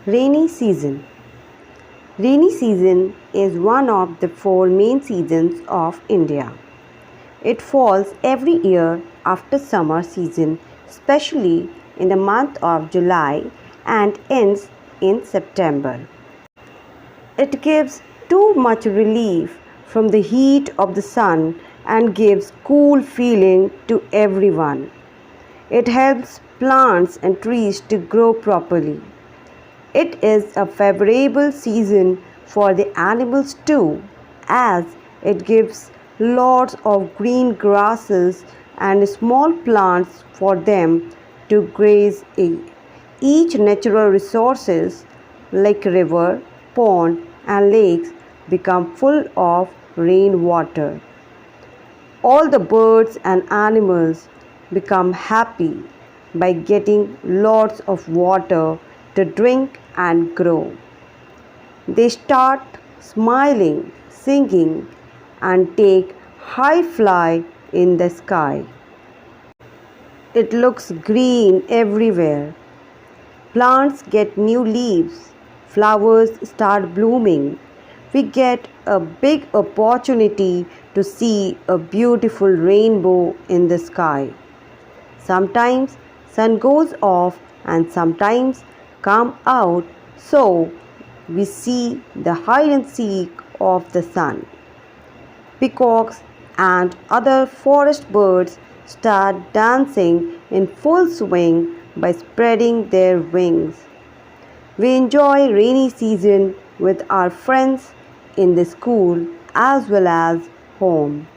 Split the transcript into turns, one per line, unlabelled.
Rainy season. Rainy season is one of the four main seasons of India. It falls every year after summer season, especially in the month of July, and ends in September. It gives too much relief from the heat of the sun and gives cool feeling to everyone. It helps plants and trees to grow properly. It is a favorable season for the animals too, as it gives lots of green grasses and small plants for them to graze in. Each natural resources like river, pond and lakes become full of rainwater. All the birds and animals become happy by getting lots of water to drink and grow. They start smiling, singing, and take high fly in the sky. It looks green everywhere. Plants get new leaves, flowers start blooming. We get a big opportunity to see a beautiful rainbow in the sky. Sometimes sun goes off and sometimes come out, so we see the hide and seek of the sun. Peacocks and other forest birds start dancing in full swing by spreading their wings. We enjoy rainy season with our friends in the school as well as home.